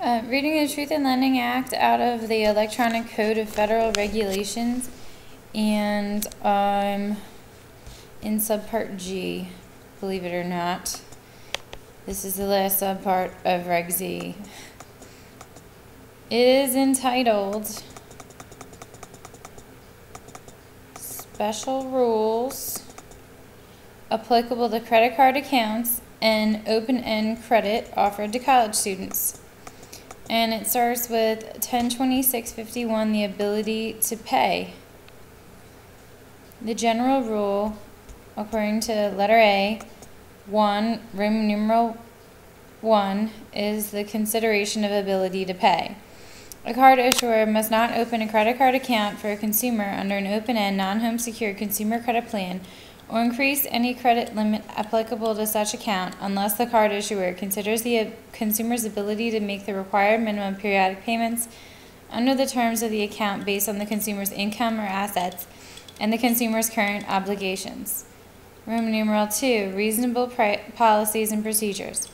Reading the Truth in Lending Act out of the Electronic Code of Federal Regulations, and I'm in Subpart G, believe it or not. This is the last subpart of Reg Z. It is entitled Special Rules Applicable to Credit Card Accounts and Open-End Credit Offered to College Students. And it starts with 102651, the ability to pay. The general rule, according to letter A, 1, Roman numeral 1, is the consideration of ability to pay. A card issuer must not open a credit card account for a consumer under an open-end, non-home secured consumer credit plan or increase any credit limit applicable to such account unless the card issuer considers the consumer's ability to make the required minimum periodic payments under the terms of the account based on the consumer's income or assets and the consumer's current obligations. Roman numeral 2, reasonable policies and procedures.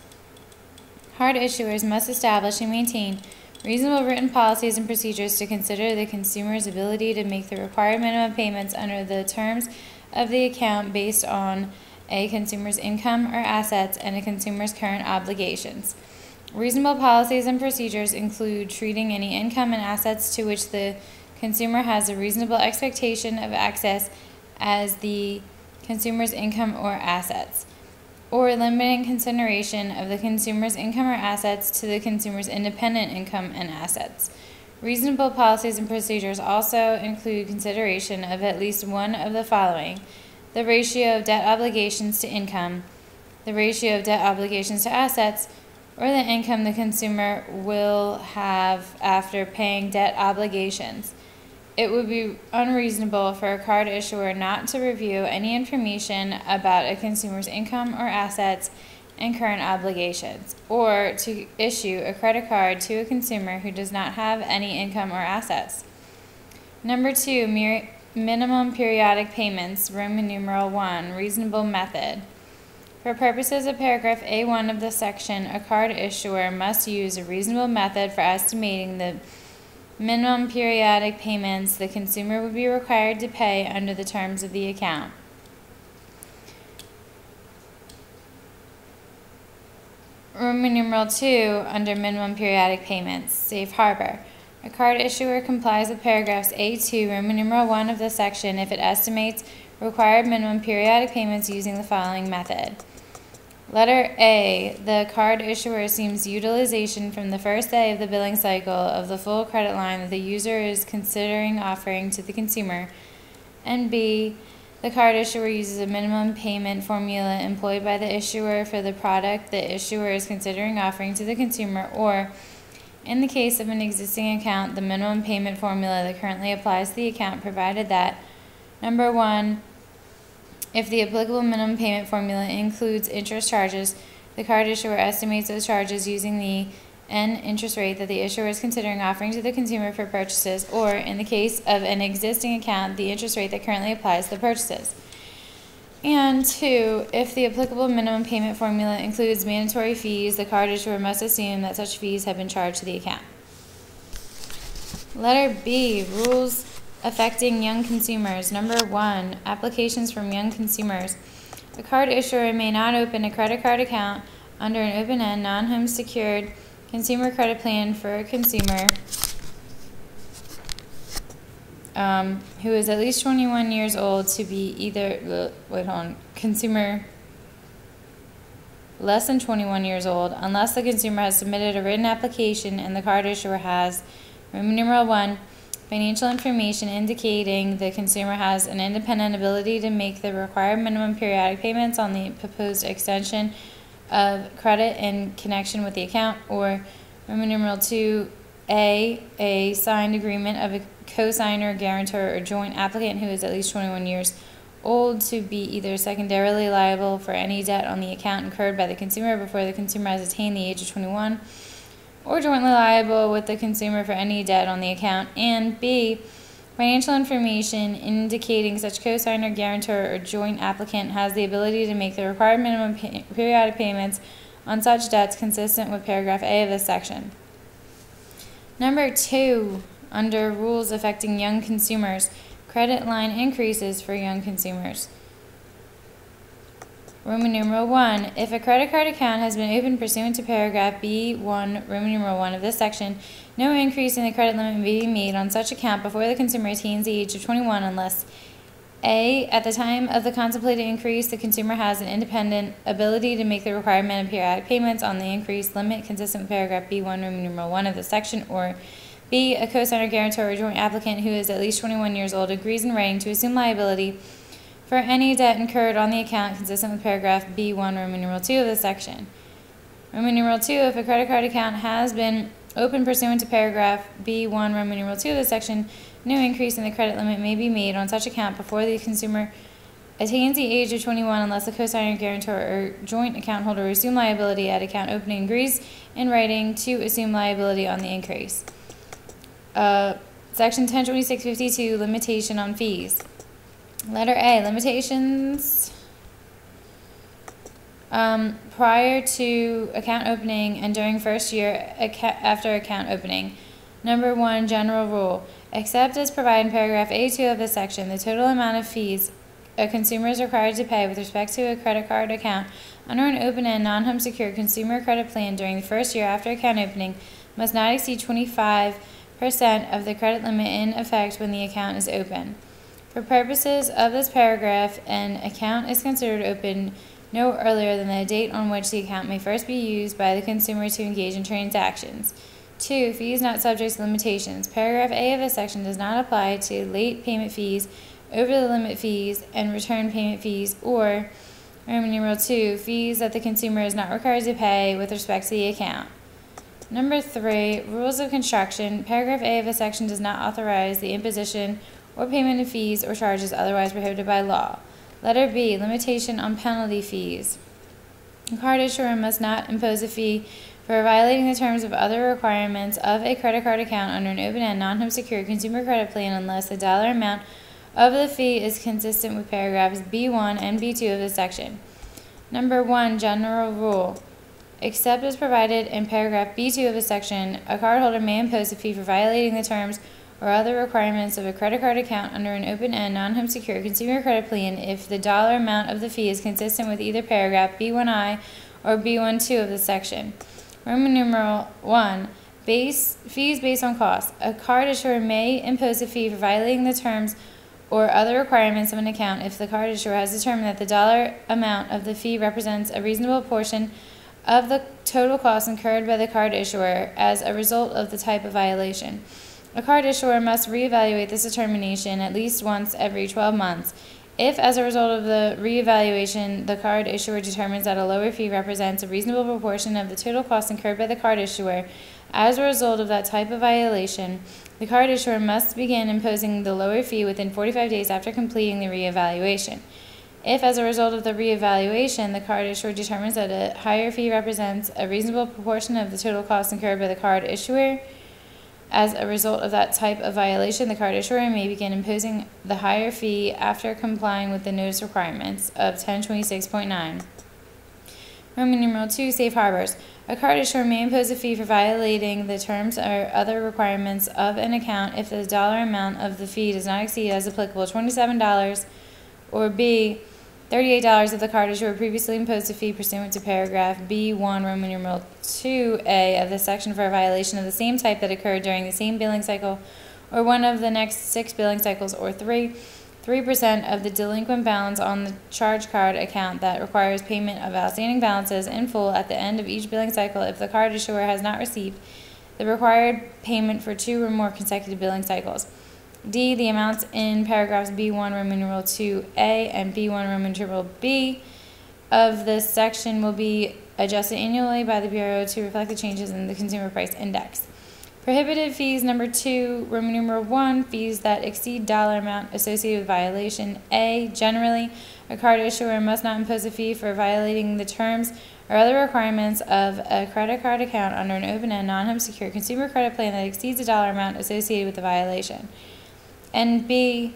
Card issuers must establish and maintain reasonable written policies and procedures to consider the consumer's ability to make the required minimum payments under the terms of the account based on a consumer's income or assets and a consumer's current obligations. Reasonable policies and procedures include treating any income and assets to which the consumer has a reasonable expectation of access as the consumer's income or assets, or limiting consideration of the consumer's income or assets to the consumer's independent income and assets. Reasonable policies and procedures also include consideration of at least one of the following: the ratio of debt obligations to income, the ratio of debt obligations to assets, or the income the consumer will have after paying debt obligations. It would be unreasonable for a card issuer not to review any information about a consumer's income or assets and current obligations, or to issue a credit card to a consumer who does not have any income or assets. Number 2, minimum periodic payments, Roman numeral 1, reasonable method. For purposes of paragraph A1 of this section, a card issuer must use a reasonable method for estimating the minimum periodic payments the consumer would be required to pay under the terms of the account. Roman numeral 2, under minimum periodic payments, safe harbor. A card issuer complies with paragraphs A2, Roman numeral 1 of this section if it estimates required minimum periodic payments using the following method. Letter A, the card issuer assumes utilization from the first day of the billing cycle of the full credit line that the user is considering offering to the consumer. And B, the card issuer uses a minimum payment formula employed by the issuer for the product the issuer is considering offering to the consumer, or, in the case of an existing account, the minimum payment formula that currently applies to the account, provided that, number 1, if the applicable minimum payment formula includes interest charges, the card issuer estimates those charges using the N interest rate that the issuer is considering offering to the consumer for purchases, or, in the case of an existing account, the interest rate that currently applies to the purchases. And 2, if the applicable minimum payment formula includes mandatory fees, the card issuer must assume that such fees have been charged to the account. Letter B, rules affecting young consumers. Number 1, applications from young consumers. The card issuer may not open a credit card account under an open-end, non-home secured consumer credit plan for a consumer who is at least 21 years old to be either, consumer less than 21 years old, unless the consumer has submitted a written application and the card issuer has, Roman numeral 1, financial information indicating the consumer has an independent ability to make the required minimum periodic payments on the proposed extension of credit in connection with the account, or Roman numeral 2, a signed agreement of a co-signer, guarantor, or joint applicant who is at least 21 years old to be either secondarily liable for any debt on the account incurred by the consumer before the consumer has attained the age of 21, or jointly liable with the consumer for any debt on the account, and B, financial information indicating such co-signer, guarantor, or joint applicant has the ability to make the required minimum periodic payments on such debts consistent with paragraph A of this section. Number 2, under rules affecting young consumers, credit line increases for young consumers. Roman numeral 1. If a credit card account has been opened pursuant to paragraph B1, Roman numeral 1 of this section, no increase in the credit limit may be made on such account before the consumer attains the age of 21 unless A. At the time of the contemplated increase, the consumer has an independent ability to make the requirement of periodic payments on the increased limit consistent with paragraph B1, Roman numeral 1 of this section, or B. A co-signer, guarantor, or joint applicant who is at least 21 years old agrees in writing to assume liability for any debt incurred on the account consistent with paragraph B1, Roman numeral 2 of this section. Roman numeral 2, if a credit card account has been opened pursuant to paragraph B1, Roman numeral 2 of this section, no increase in the credit limit may be made on such account before the consumer attains the age of 21 unless the co-signer, guarantor, or joint account holder assume liability at account opening agrees in writing to assume liability on the increase. Section 1026.52, limitation on fees. Letter A, limitations prior to account opening and during first year after account opening. Number 1, general rule. Except as provided in paragraph A2 of this section, the total amount of fees a consumer is required to pay with respect to a credit card account under an open-end, non-home secured consumer credit plan during the first year after account opening must not exceed 25% of the credit limit in effect when the account is open. For purposes of this paragraph, an account is considered open no earlier than the date on which the account may first be used by the consumer to engage in transactions. 2. Fees not subject to limitations. Paragraph A of this section does not apply to late payment fees, over the limit fees, and return payment fees, or, Roman numeral 2, fees that the consumer is not required to pay with respect to the account. Number 3, rules of construction. Paragraph A of this section does not authorize the imposition or payment of fees or charges otherwise prohibited by law. Letter B, limitation on penalty fees. A card issuer must not impose a fee for violating the terms of other requirements of a credit card account under an open-end, non-home secured consumer credit plan unless the dollar amount of the fee is consistent with paragraphs B1 and B2 of this section. Number 1, general rule. Except as provided in paragraph B2 of this section, a cardholder may impose a fee for violating the terms or other requirements of a credit card account under an open-end, non-home secured consumer credit plan if the dollar amount of the fee is consistent with either paragraph B1I or B12 of this section. Roman numeral 1, fees based on cost. A card issuer may impose a fee for violating the terms or other requirements of an account if the card issuer has determined that the dollar amount of the fee represents a reasonable portion of the total cost incurred by the card issuer as a result of the type of violation. A card issuer must reevaluate this determination at least once every 12 months. If, as a result of the reevaluation, the card issuer determines that a lower fee represents a reasonable proportion of the total cost incurred by the card issuer as a result of that type of violation, the card issuer must begin imposing the lower fee within 45 days after completing the reevaluation. If, as a result of the reevaluation, the card issuer determines that a higher fee represents a reasonable proportion of the total cost incurred by the card issuer, as a result of that type of violation, the card issuer may begin imposing the higher fee after complying with the notice requirements of 1026.9. Roman numeral 2, safe harbors. A card issuer may impose a fee for violating the terms or other requirements of an account if the dollar amount of the fee does not exceed, as applicable, $27, or B, $38 if the card issuer previously imposed a fee pursuant to paragraph B1, Roman numeral 2A of this section for a violation of the same type that occurred during the same billing cycle or one of the next 6 billing cycles, or 3% of the delinquent balance on the charge card account that requires payment of outstanding balances in full at the end of each billing cycle if the card issuer has not received the required payment for 2 or more consecutive billing cycles. D, the amounts in paragraphs B1, Roman numeral 2A, and B1, Roman numeral B of this section will be adjusted annually by the Bureau to reflect the changes in the Consumer Price Index. Prohibited fees, number 2, Roman numeral 1, fees that exceed dollar amount associated with violation. A, generally, a card issuer must not impose a fee for violating the terms or other requirements of a credit card account under an open-end, non-home secured consumer credit plan that exceeds the dollar amount associated with the violation. And B,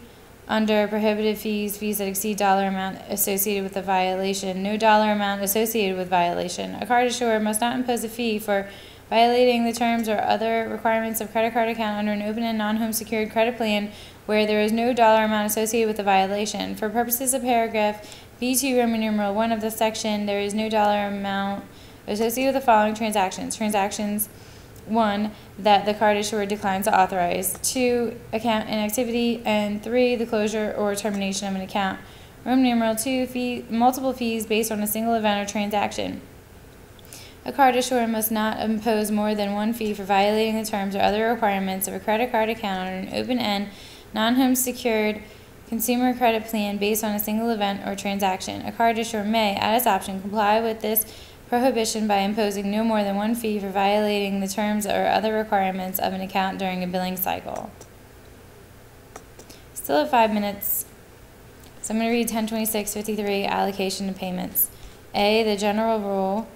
under prohibited fees, fees that exceed dollar amount associated with the violation, no dollar amount associated with violation. A card issuer must not impose a fee for violating the terms or other requirements of credit card account under an open-end non-home secured credit plan where there is no dollar amount associated with the violation. For purposes of paragraph B2 Roman numeral 1 of the section, there is no dollar amount associated with the following transactions. Transactions 1. That the card issuer declines to authorize. 2. Account inactivity. And 3. The closure or termination of an account. Roman numeral 2. Multiple fees based on a single event or transaction. A card issuer must not impose more than one fee for violating the terms or other requirements of a credit card account under an open-end, non-home secured consumer credit plan based on a single event or transaction. A card issuer may, at its option, comply with this prohibition by imposing no more than one fee for violating the terms or other requirements of an account during a billing cycle. Still at 5 minutes, so I'm going to read 1026.53 allocation of payments. A, the general rule,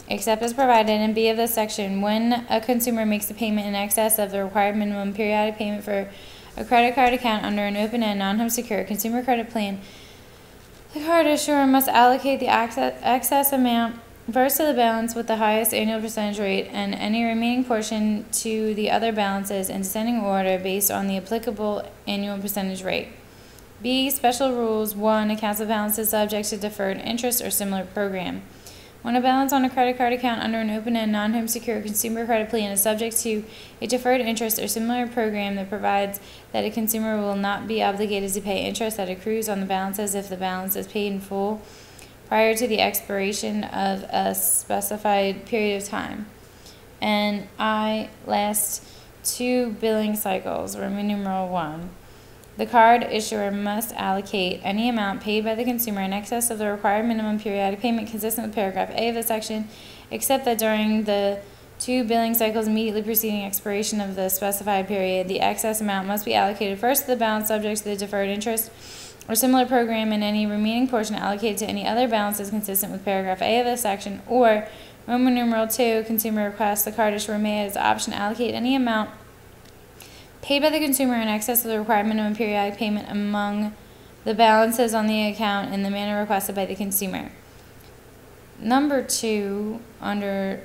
except as provided in B of this section, when a consumer makes a payment in excess of the required minimum periodic payment for a credit card account under an open-end, non-home secured consumer credit plan, the card issuer must allocate the excess amount first to the balance with the highest annual percentage rate and any remaining portion to the other balances in descending order based on the applicable annual percentage rate. B. Special rules. 1. Accounts of balances subject to deferred interest or similar program. When a balance on a credit card account under an open-end, non-home secured consumer credit plan is subject to a deferred interest or similar program that provides that a consumer will not be obligated to pay interest that accrues on the balances if the balance is paid in full prior to the expiration of a specified period of time. And I last 2 billing cycles, Roman numeral 1. The card issuer must allocate any amount paid by the consumer in excess of the required minimum periodic payment consistent with paragraph A of the section, except that during the 2 billing cycles immediately preceding expiration of the specified period, the excess amount must be allocated first to the balance subject to the deferred interest or similar program, and any remaining portion allocated to any other balances consistent with paragraph A of this section. Or, Roman numeral 2, consumer requests, the card issuer may, at its option, allocate any amount paid by the consumer in excess of the required minimum periodic payment among the balances on the account in the manner requested by the consumer. Number 2, under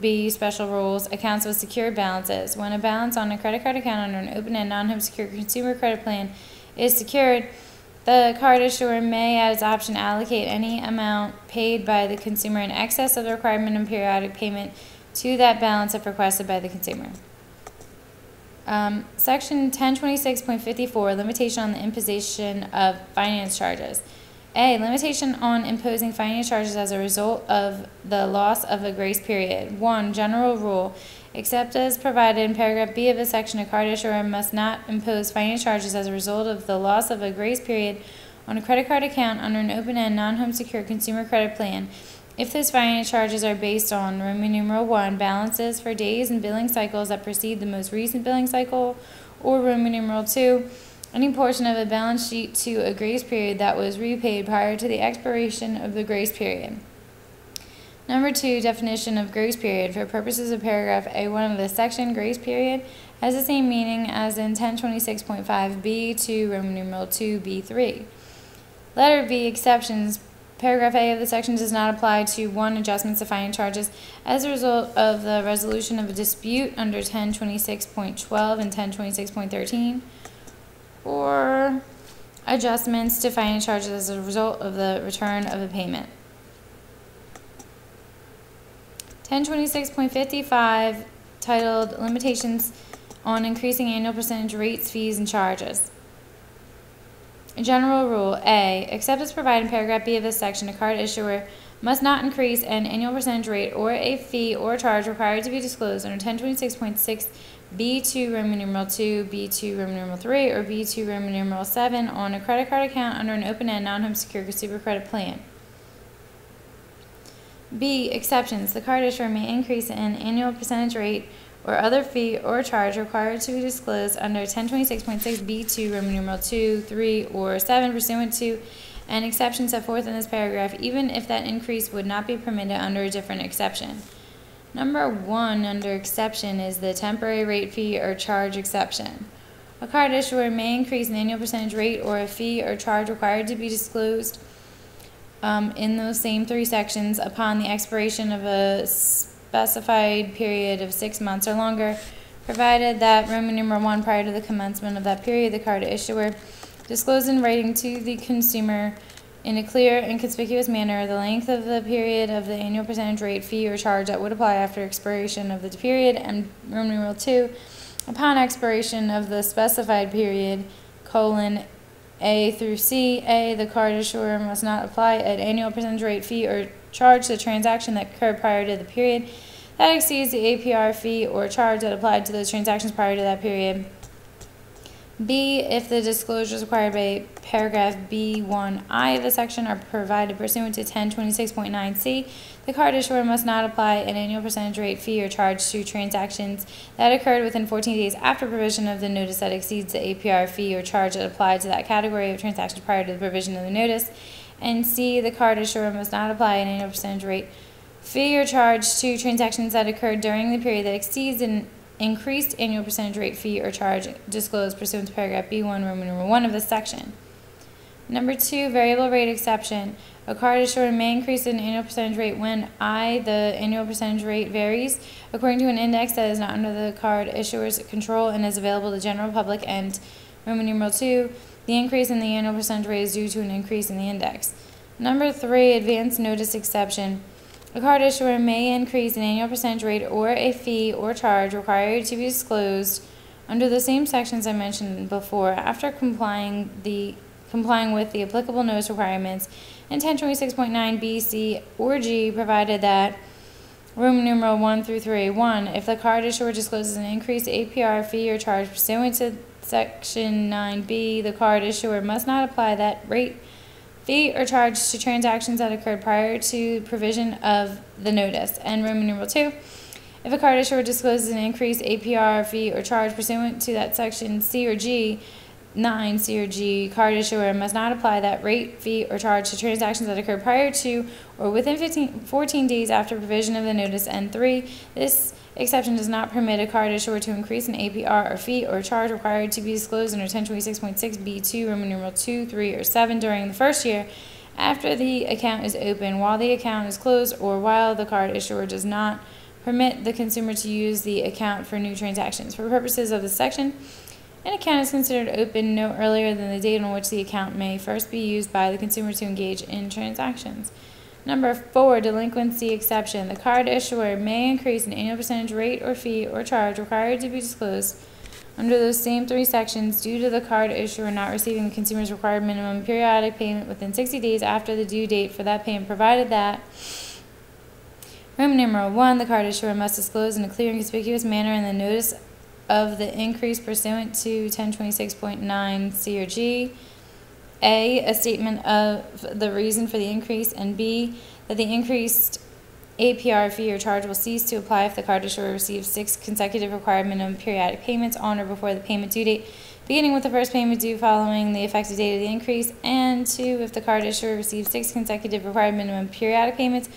B, special rules, accounts with secured balances. When a balance on a credit card account under an open-end, non-home secured consumer credit plan is secured, the card issuer may, at its option, allocate any amount paid by the consumer in excess of the required minimum periodic payment to that balance if requested by the consumer. Section 1026.54, limitation on the imposition of finance charges. A, limitation on imposing finance charges as a result of the loss of a grace period. 1. General rule. Except as provided in paragraph B of this section, a card issuer must not impose finance charges as a result of the loss of a grace period on a credit card account under an open-end, non-home secured consumer credit plan if those finance charges are based on Roman numeral 1, balances for days and billing cycles that precede the most recent billing cycle, or Roman numeral 2, any portion of a balance sheet to a grace period that was repaid prior to the expiration of the grace period. Number 2, definition of grace period. For purposes of paragraph A1 of this section, grace period has the same meaning as in 1026.5b2 Roman numeral 2b3. Letter B, exceptions. Paragraph A of the section does not apply to 1. Adjustments to finance charges as a result of the resolution of a dispute under 1026.12 and 1026.13, or adjustments to finance charges as a result of the return of a payment. 1026.55, titled Limitations on Increasing Annual Percentage Rates, Fees, and Charges. General rule. A, except as provided in paragraph B of this section, a card issuer must not increase an annual percentage rate or a fee or charge required to be disclosed under 1026.6 B2 Roman numeral 2, B2 Roman numeral 3, or B2 Roman numeral 7 on a credit card account under an open-end, non-home secured consumer credit plan. B, exceptions. The card issuer may increase an annual percentage rate or other fee or charge required to be disclosed under 1026.6 B2 Roman numeral 2, 3, or 7 pursuant to an exception set forth in this paragraph, even if that increase would not be permitted under a different exception. Number 1 under exception is the temporary rate, fee, or charge exception. A card issuer may increase an annual percentage rate or a fee or charge required to be disclosed in those same 3 sections upon the expiration of a specified period of 6 months or longer, provided that Roman numeral 1, prior to the commencement of that period, the card issuer disclosed in writing to the consumer in a clear and conspicuous manner the length of the period of the annual percentage rate, fee, or charge that would apply after expiration of the period, and Roman numeral 2, upon expiration of the specified period, A through C. A, the card issuer must not apply an annual percentage rate, fee, or charge to the transaction that occurred prior to the period that exceeds the APR, fee, or charge that applied to those transactions prior to that period. B, if the disclosures required by paragraph B1I of the section are provided pursuant to 1026.9c, the card issuer must not apply an annual percentage rate, fee, or charge to transactions that occurred within 14 days after provision of the notice that exceeds the APR, fee, or charge that applied to that category of transactions prior to the provision of the notice. And C, the card issuer must not apply an annual percentage rate, fee, or charge to transactions that occurred during the period that exceeds an increased annual percentage rate, fee, or charge disclosed pursuant to paragraph B1, Roman numeral 1 of this section. Number 2, variable rate exception. A card issuer may increase an annual percentage rate when I, the annual percentage rate, varies according to an index that is not under the card issuer's control and is available to the general public, and Roman numeral 2, the increase in the annual percentage rate is due to an increase in the index. Number 3, advance notice exception. A card issuer may increase an annual percentage rate or a fee or charge required to be disclosed under the same sections I mentioned before after complying with the applicable notice requirements in 1026.9 B, C, or G, provided that Roman numeral 1 through 3. 1. If the card issuer discloses an increased APR, fee, or charge pursuant to Section 9B, the card issuer must not apply that rate, fee, or charge to transactions that occurred prior to provision of the notice. And Roman numeral 2, if a card issuer discloses an increased APR, fee, or charge pursuant to that section C or G, 9, C or G, card issuer must not apply that rate, fee, or charge to transactions that occurred prior to or within 14 days after provision of the notice. And 3, this exception does not permit a card issuer to increase an APR or fee or charge required to be disclosed under 1026.6 B2, Roman numeral 2, 3, or 7 during the first year after the account is open, while the account is closed, or while the card issuer does not permit the consumer to use the account for new transactions. For purposes of this section, an account is considered open no earlier than the date on which the account may first be used by the consumer to engage in transactions. Number 4, delinquency exception. The card issuer may increase an annual percentage rate or fee or charge required to be disclosed under those same 3 sections due to the card issuer not receiving the consumer's required minimum periodic payment within 60 days after the due date for that payment, provided that Roman numeral 1, the card issuer must disclose in a clear and conspicuous manner in the notice of the increase pursuant to 1026.9 C or G, A, statement of the reason for the increase, and B, that the increased APR, fee, or charge will cease to apply if the card issuer receives 6 consecutive required minimum periodic payments on or before the payment due date, beginning with the first payment due following the effective date of the increase, and 2, if the card issuer receives 6 consecutive required minimum periodic payments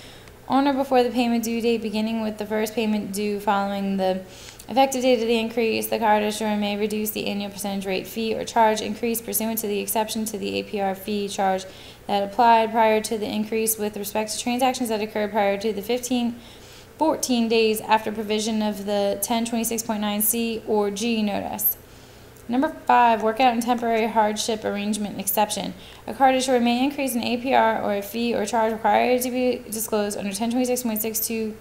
on or before the payment due date, beginning with the first payment due following the effective date of the increase, the card issuer may reduce the annual percentage rate, fee, or charge increase pursuant to the exception to the APR, fee, charge that applied prior to the increase with respect to transactions that occurred prior to the 14 days after provision of the 1026.9 C or G notice. Number 5, workout and temporary hardship arrangement exception. A card issuer may increase an APR or a fee or charge required to be disclosed under 1026.62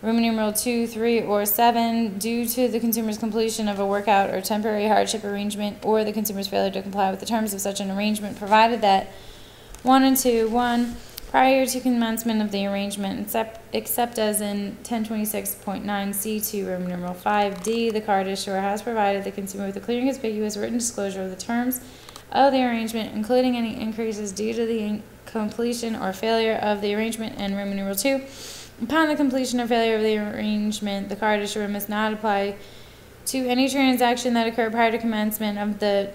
Roman numeral 2, 3, or 7 due to the consumer's completion of a workout or temporary hardship arrangement or the consumer's failure to comply with the terms of such an arrangement, provided that 1 and 2, 1, prior to commencement of the arrangement, except as in 1026.9 C2 Roman numeral 5D, the card issuer has provided the consumer with a clear and conspicuous written disclosure of the terms of the arrangement, including any increases due to the completion or failure of the arrangement, and Roman numeral 2, upon the completion or failure of the arrangement, the card issuer must not apply to any transaction that occurred prior to commencement of the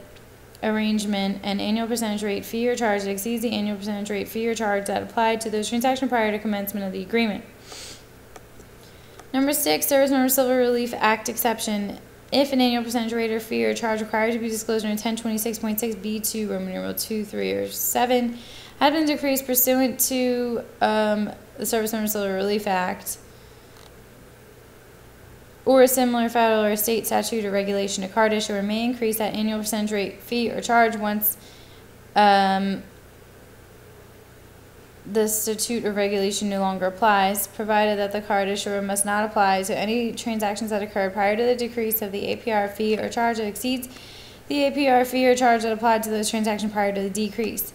arrangement an annual percentage rate, fee, or charge that exceeds the annual percentage rate, fee, or charge that applied to those transactions prior to commencement of the agreement. Number 6, Service Member Civil Relief Act exception. If an annual percentage rate or fee or charge required to be disclosed under 1026.6 B2 Roman numeral 2, 3, or 7 had been decreased pursuant to the Service Member Civil Relief Act, or a similar federal or state statute or regulation, a card issuer may increase that annual percentage rate, fee, or charge once the statute or regulation no longer applies, provided that the card issuer must not apply to any transactions that occurred prior to the decrease of the APR fee or charge that exceeds the APR fee or charge that applied to those transactions prior to the decrease.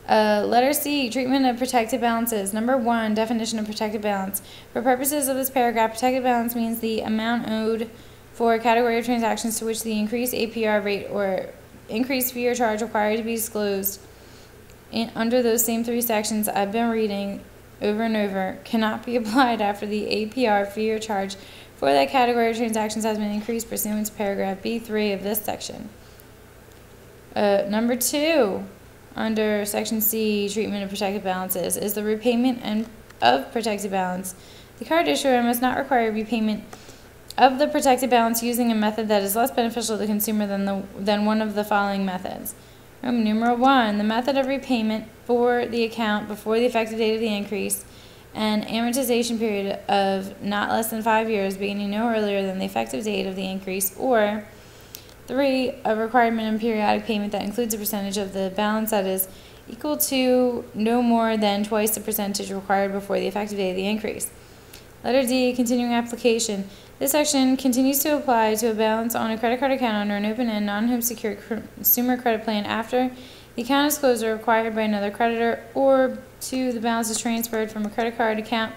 Letter C, treatment of protected balances. Number 1, definition of protected balance. For purposes of this paragraph, protected balance means the amount owed for a category of transactions to which the increased APR rate or increased fee or charge required to be disclosed under those same 3 sections I've been reading over and over cannot be applied after the APR fee or charge for that category of transactions has been increased pursuant to paragraph B3 of this section. Number 2, under section C, treatment of protected balances, is the repayment of protected balance. The card issuer must not require repayment of the protected balance using a method that is less beneficial to the consumer than one of the following methods. Numeral 1, the method of repayment for the account before the effective date of the increase, an amortization period of not less than 5 years beginning no earlier than the effective date of the increase, or 3, a required minimum periodic payment that includes a percentage of the balance that is equal to no more than twice the percentage required before the effective date of the increase. Letter D, continuing application. This section continues to apply to a balance on a credit card account under an open-end, non-home secured consumer credit plan after the account is closed or acquired by another creditor, or 2, the balance is transferred from a credit card account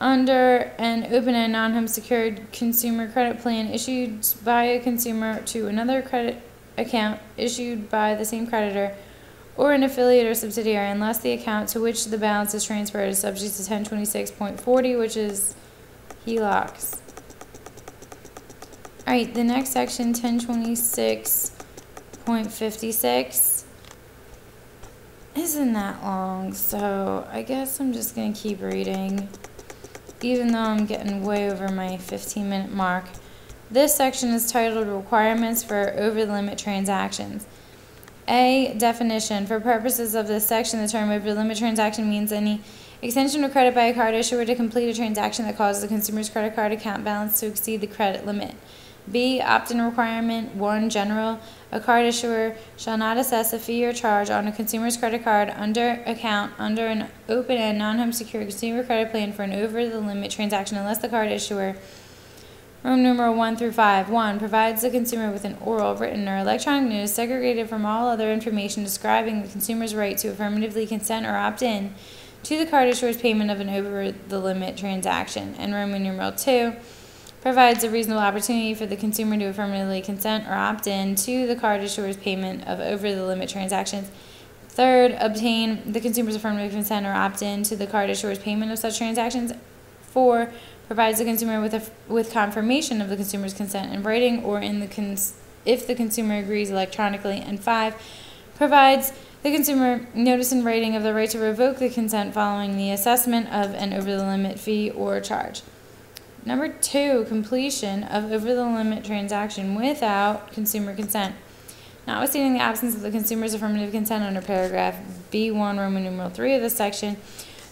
under an open-end, non-home secured consumer credit plan issued by a consumer to another credit account issued by the same creditor or an affiliate or subsidiary, unless the account to which the balance is transferred is subject to 1026.40, which is HELOCs. Alright, the next section, 1026.56, isn't that long, so I guess I'm just going to keep reading, even though I'm getting way over my 15-minute mark. This section is titled Requirements for Over-the-Limit Transactions. A, definition. For purposes of this section, the term over-the-limit transaction means any extension of credit by a card issuer to complete a transaction that causes the consumer's credit card account balance to exceed the credit limit. B, opt-in requirement. 1, general. A card issuer shall not assess a fee or charge on a consumer's credit card account under an open-end, non-home secured consumer credit plan for an over-the-limit transaction unless the card issuer, Roman numeral 1 through 5. 1, provides the consumer with an oral, written, or electronic notice segregated from all other information describing the consumer's right to affirmatively consent or opt in to the card issuer's payment of an over-the-limit transaction. And Roman numeral 2, provides a reasonable opportunity for the consumer to affirmatively consent or opt in to the card issuer's payment of over-the-limit transactions. 3rd, obtain the consumer's affirmative consent or opt in to the card issuer's payment of such transactions. 4, provides the consumer with confirmation of the consumer's consent in writing or if the consumer agrees electronically. And 5, provides the consumer notice in writing of the right to revoke the consent following the assessment of an over-the-limit fee or charge. Number 2, completion of over-the-limit transaction without consumer consent. Notwithstanding the absence of the consumer's affirmative consent under paragraph B1, Roman numeral 3 of this section,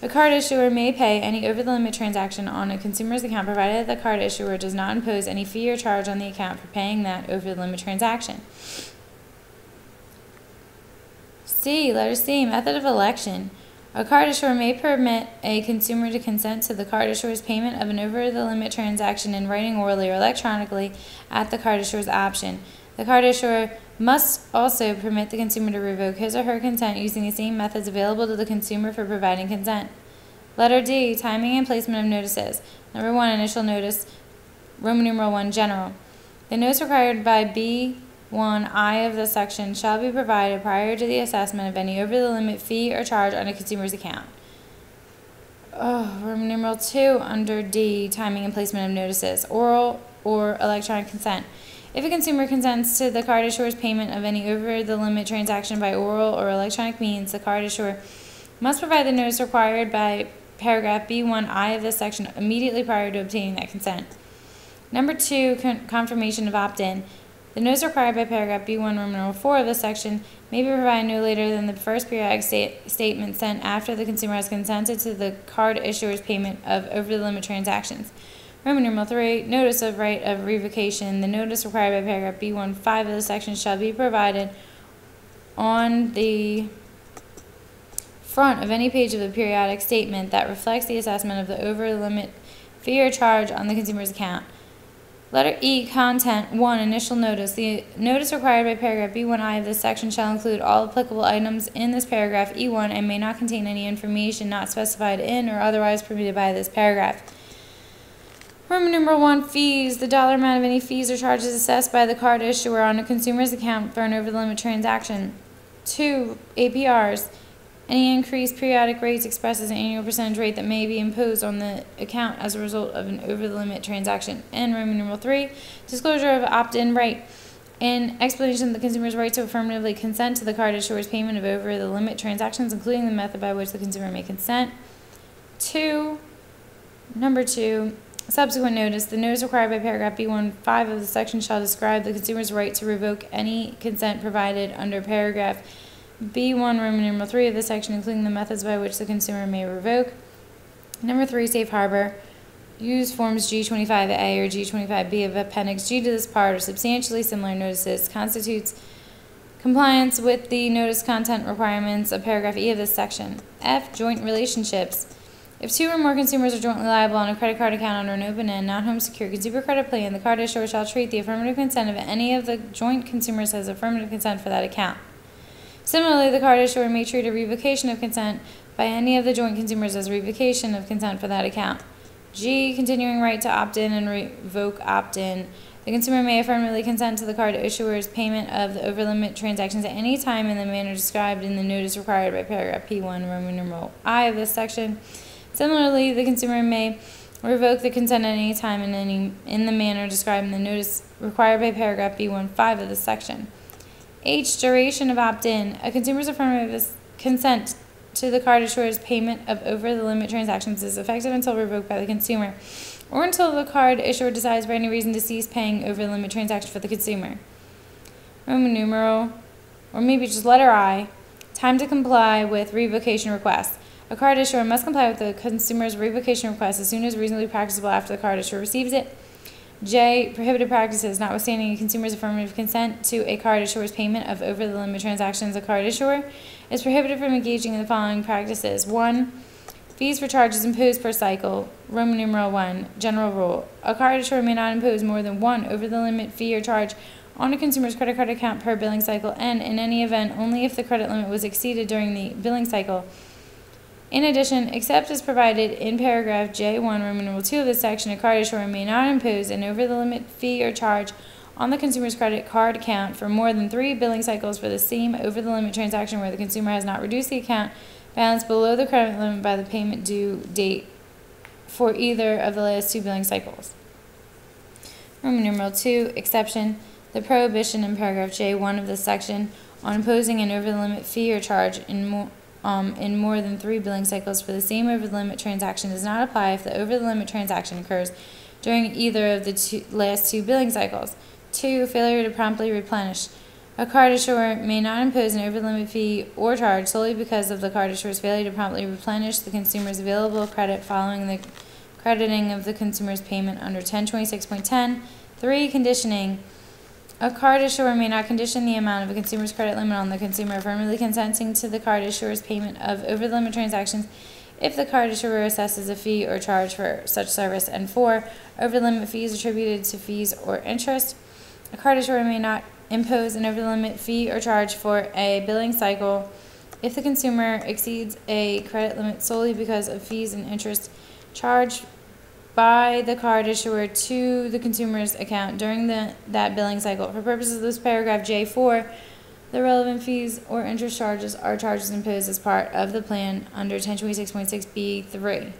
a card issuer may pay any over-the-limit transaction on a consumer's account provided that the card issuer does not impose any fee or charge on the account for paying that over-the-limit transaction. C, letter C, method of election. A card issuer may permit a consumer to consent to the card issuer's payment of an over-the-limit transaction in writing, orally, or electronically at the card issuer's option. The card issuer must also permit the consumer to revoke his or her consent using the same methods available to the consumer for providing consent. Letter D, timing and placement of notices. Number 1, initial notice, Roman numeral 1, general. The notice required by B1I of this section shall be provided prior to the assessment of any over-the-limit fee or charge on a consumer's account. Roman numeral 2, under D, timing and placement of notices, oral or electronic consent. If a consumer consents to the card issuer's payment of any over-the-limit transaction by oral or electronic means, the card issuer must provide the notice required by paragraph B1I of this section immediately prior to obtaining that consent. Number 2, confirmation of opt-in. The notice required by paragraph B1, Roman numeral 4 of this section may be provided no later than the first periodic statement sent after the consumer has consented to the card issuer's payment of over-the-limit transactions. Roman numeral 3, notice of right of revocation. The notice required by paragraph B1(5) of the section shall be provided on the front of any page of the periodic statement that reflects the assessment of the over-limit fee or charge on the consumer's account. Letter E, content 1, initial notice. The notice required by paragraph B1(I) of this section shall include all applicable items in this paragraph E1 and may not contain any information not specified in or otherwise permitted by this paragraph. Roman numeral 1, fees. The dollar amount of any fees or charges assessed by the card issuer on a consumer's account for an over-the-limit transaction. 2, APRs. Any increased periodic rates expresses an annual percentage rate that may be imposed on the account as a result of an over-the-limit transaction. And Roman numeral 3, disclosure of opt-in right. An explanation of the consumer's right to affirmatively consent to the card issuer's payment of over-the-limit transactions, including the method by which the consumer may consent. Number 2, subsequent notice. The notice required by paragraph B1(5) of the section shall describe the consumer's right to revoke any consent provided under paragraph B1 Roman numeral 3 of the section, including the methods by which the consumer may revoke. Number 3, safe harbor. Use forms G25A or G25B of Appendix G to this part or substantially similar notices constitutes compliance with the notice content requirements of paragraph E of this section. F, joint relationships. If 2 or more consumers are jointly liable on a credit card account under an open-end, non-home secure consumer credit plan, the card issuer shall treat the affirmative consent of any of the joint consumers as affirmative consent for that account. Similarly, the card issuer may treat a revocation of consent by any of the joint consumers as revocation of consent for that account. G, continuing right to opt-in and revoke opt-in. The consumer may affirmatively consent to the card issuer's payment of the over-limit transactions at any time in the manner described in the notice required by paragraph P1 Roman numeral I of this section. Similarly, the consumer may revoke the consent at any time in the manner described in the notice required by paragraph B1(5) of this section. H, duration of opt-in. A consumer's affirmative consent to the card issuer's payment of over-the-limit transactions is effective until revoked by the consumer, or until the card issuer decides for any reason to cease paying over-the-limit transactions for the consumer. Roman numeral, or maybe just letter I, time to comply with revocation request. A card issuer must comply with the consumer's revocation request as soon as reasonably practicable after the card issuer receives it. J, prohibited practices. Notwithstanding a consumer's affirmative consent to a card issuer's payment of over-the-limit transactions, a card issuer is prohibited from engaging in the following practices. 1, fees for charges imposed per cycle. Roman numeral 1, general rule. A card issuer may not impose more than 1 over-the-limit fee or charge on a consumer's credit card account per billing cycle, and in any event, only if the credit limit was exceeded during the billing cycle. In addition, except as provided in paragraph J1 Roman numeral 2 of this section, a card issuer may not impose an over-the-limit fee or charge on the consumer's credit card account for more than 3 billing cycles for the same over-the-limit transaction where the consumer has not reduced the account balance below the credit limit by the payment due date for either of the last 2 billing cycles. Roman numeral 2, exception. The prohibition in paragraph J1 of this section on imposing an over-the-limit fee or charge in more than 3 billing cycles for the same over-the-limit transaction does not apply if the over-the-limit transaction occurs during either of the last 2 billing cycles. 2, failure to promptly replenish. A card issuer may not impose an over-the-limit fee or charge solely because of the card issuer's failure to promptly replenish the consumer's available credit following the crediting of the consumer's payment under 1026.10. 3, conditioning. A card issuer may not condition the amount of a consumer's credit limit on the consumer affirmatively consenting to the card issuer's payment of over-the-limit transactions if the card issuer assesses a fee or charge for such service. And 4, over-the-limit fees attributed to fees or interest. A card issuer may not impose an over-the-limit fee or charge for a billing cycle if the consumer exceeds a credit limit solely because of fees and interest charged by the card issuer to the consumer's account during that billing cycle. For purposes of this paragraph J4, the relevant fees or interest charges are charges imposed as part of the plan under 1026.6b3.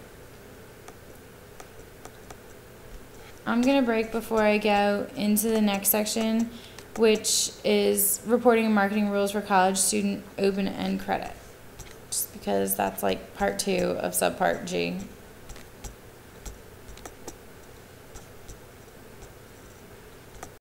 I'm going to break before I go into the next section, which is reporting and marketing rules for college student open-end credit, just because that's like part 2 of Subpart G.